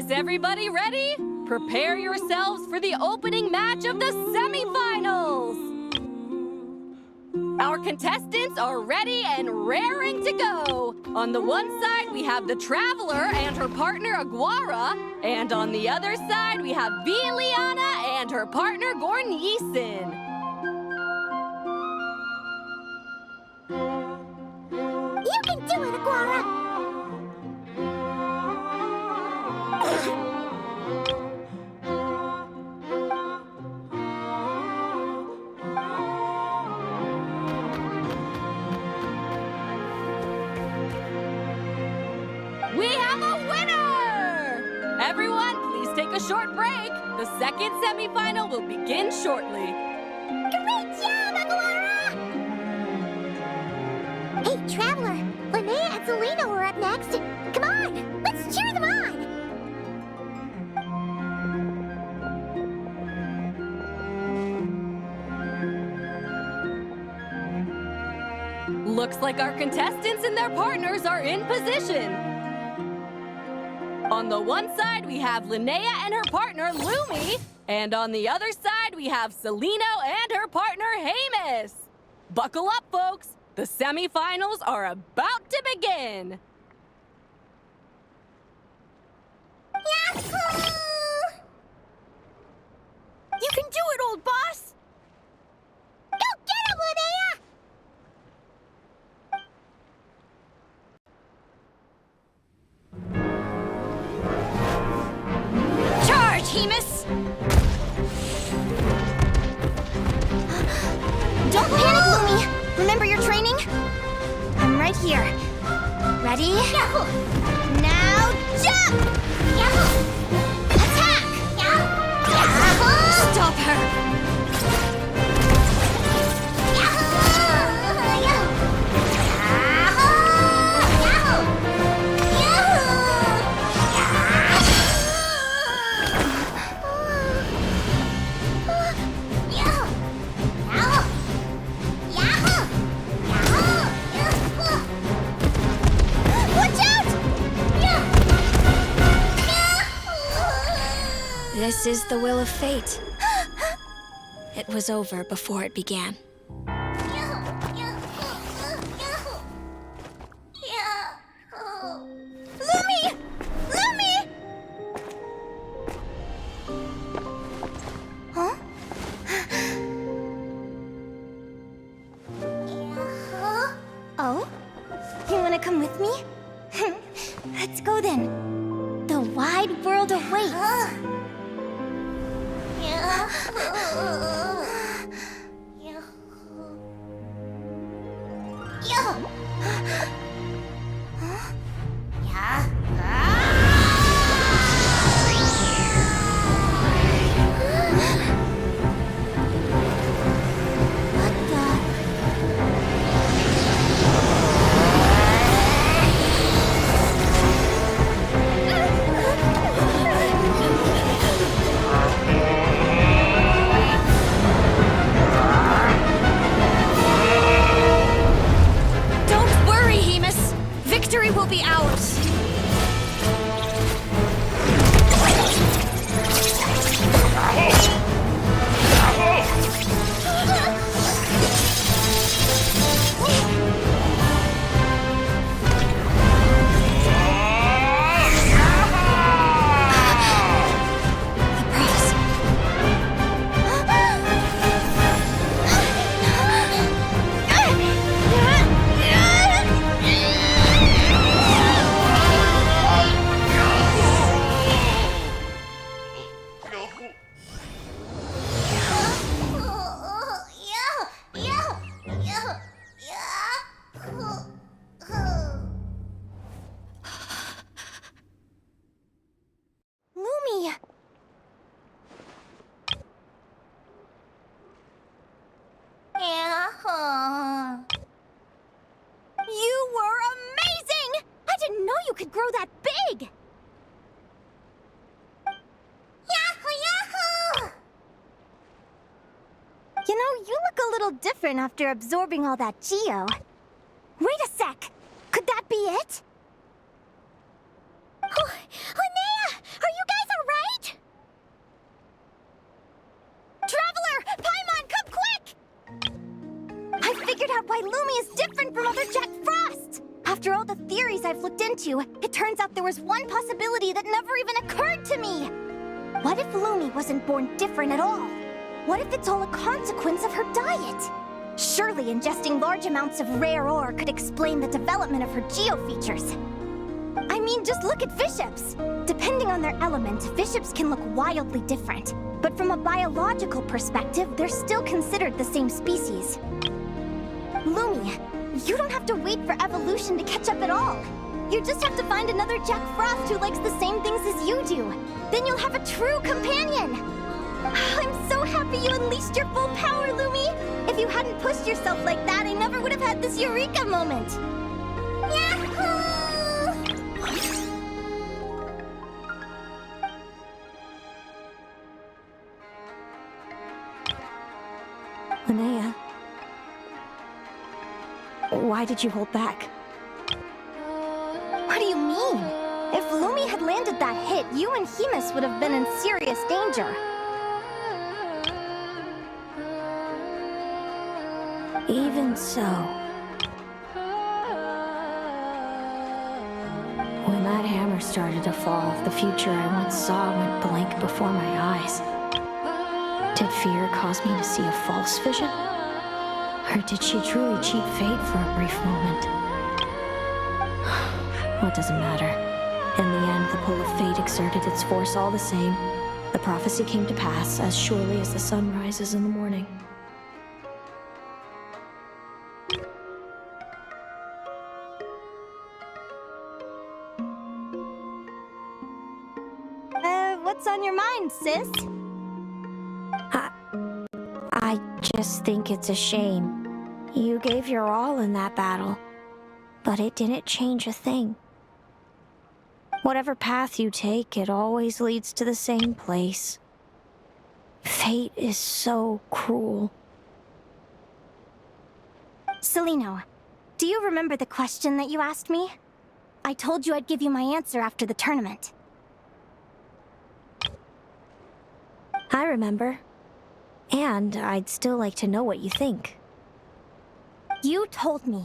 Is everybody ready? Prepare yourselves for the opening match of the semifinals! Our contestants are ready and raring to go. On the one side, we have the Traveler and her partner Aguara. And on the other side, we have Linnea and her partner Gornyesin. You can do it, Aguara! We have a winner! Everyone, please take a short break. The second semifinal will begin shortly. Great job, Aguara! Hey, Traveler! Linnea and Selena were up next. Come on! Let's cheer them on! Looks like our contestants and their partners are in position. On the one side, we have Linnea and her partner, Lumi. And on the other side, we have Celino and her partner, Hamus. Buckle up, folks. The semifinals are about to begin. Yahoo! You can do it, old boss! Go get him, Linnea! Charge, Hemus! Don't panic, Lumi! Remember your training? I'm right here. Ready? Yahoo! Now jump! Yahoo! Attack! Yahoo! Stop her! This is the will of fate. It was over before it began. Lumi! Lumi! Huh? Oh? You wanna come with me? Let's go then. The wide world awaits. Victory will be ours! You were amazing! I didn't know you could grow that big! Yahoo! Yahoo! You know, you look a little different after absorbing all that Geo. Wait a sec! Could that be it? Oh, Linnea! Are you figured out why Lumi is different from other Jack Frosts! After all the theories I've looked into, it turns out there was one possibility that never even occurred to me! What if Lumi wasn't born different at all? What if it's all a consequence of her diet? Surely ingesting large amounts of rare ore could explain the development of her geofeatures. I mean, just look at fiships! Depending on their element, fiships can look wildly different. But from a biological perspective, they're still considered the same species. Lumi, you don't have to wait for evolution to catch up at all. You just have to find another Jack Frost who likes the same things as you do. Then you'll have a true companion! I'm so happy you unleashed your full power, Lumi! If you hadn't pushed yourself like that, I never would have had this eureka moment! Yahoo! Linnea, why did you hold back? What do you mean? If Lumi had landed that hit, you and Hemus would have been in serious danger. Even so, when that hammer started to fall, the future I once saw went blank before my eyes. Did fear cause me to see a false vision? Or did she truly cheat fate for a brief moment? What does it matter? In the end, the pull of fate exerted its force all the same. The prophecy came to pass as surely as the sun rises in the morning. What's on your mind, sis? I just think it's a shame. You gave your all in that battle, but it didn't change a thing. Whatever path you take, it always leads to the same place. Fate is so cruel. Celino, do you remember the question that you asked me? I told you I'd give you my answer after the tournament. I remember. And I'd still like to know what you think. You told me.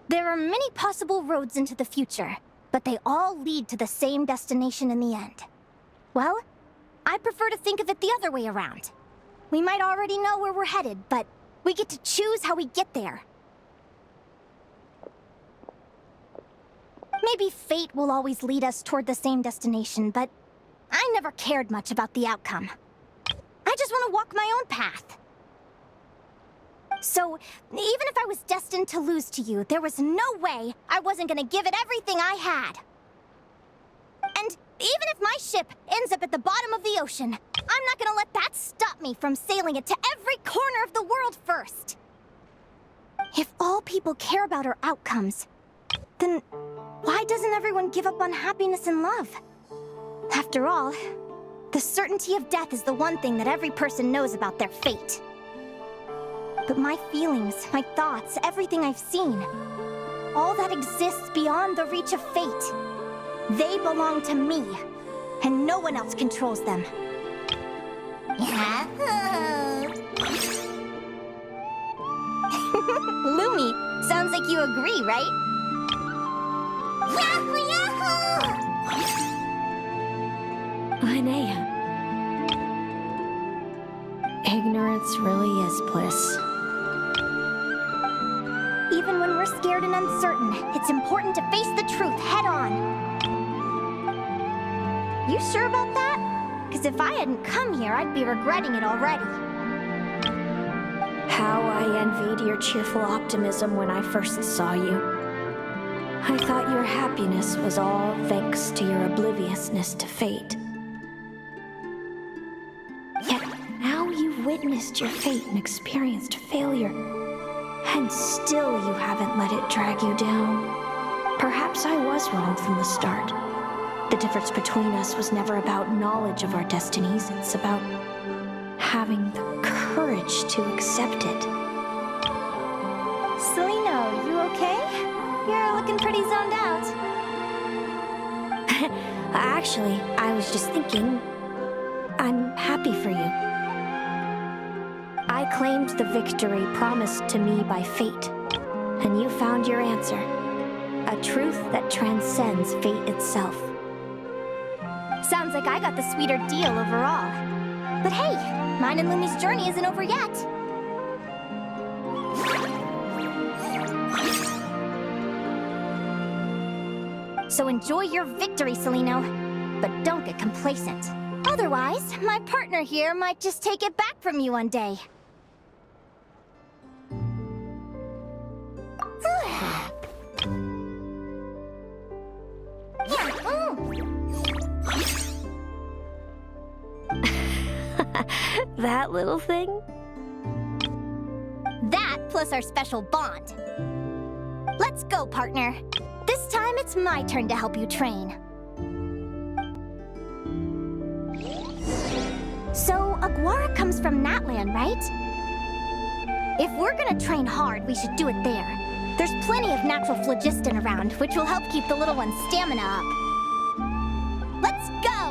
There are many possible roads into the future, but they all lead to the same destination in the end. Well, I prefer to think of it the other way around. We might already know where we're headed, but we get to choose how we get there. Maybe fate will always lead us toward the same destination, but I never cared much about the outcome. I just want to walk my own path. So, even if I was destined to lose to you, there was no way I wasn't gonna give it everything I had. And even if my ship ends up at the bottom of the ocean, I'm not gonna let that stop me from sailing it to every corner of the world first. If all people care about are outcomes, then why doesn't everyone give up on happiness and love? After all, the certainty of death is the one thing that every person knows about their fate. But my feelings, my thoughts, everything I've seen, all that exists beyond the reach of fate, they belong to me, and no one else controls them. Lumi, sounds like you agree, right? Yahoo! Yahoo! Linnea. Ignorance really is bliss. Even when we're scared and uncertain, it's important to face the truth head on. You sure about that? Because if I hadn't come here, I'd be regretting it already. How I envied your cheerful optimism when I first saw you. I thought your happiness was all thanks to your obliviousness to fate. Yet now you've witnessed your fate and experienced failure, and still you haven't let it drag you down. Perhaps I was wrong from the start. The difference between us was never about knowledge of our destinies, it's about having the courage to accept it. Celino, you okay? You're looking pretty zoned out. Actually, I was just thinking, I'm happy for you. I claimed the victory promised to me by fate. And you found your answer. A truth that transcends fate itself. Sounds like I got the sweeter deal overall. But hey, mine and Lumi's journey isn't over yet. So enjoy your victory, Celino. But don't get complacent. Otherwise, my partner here might just take it back from you one day. That little thing? That plus our special bond. Let's go, partner. This time it's my turn to help you train. So, Aguara comes from Natland, right? If we're gonna train hard, we should do it there. There's plenty of natural phlogiston around, which will help keep the little one's stamina up. Let's go!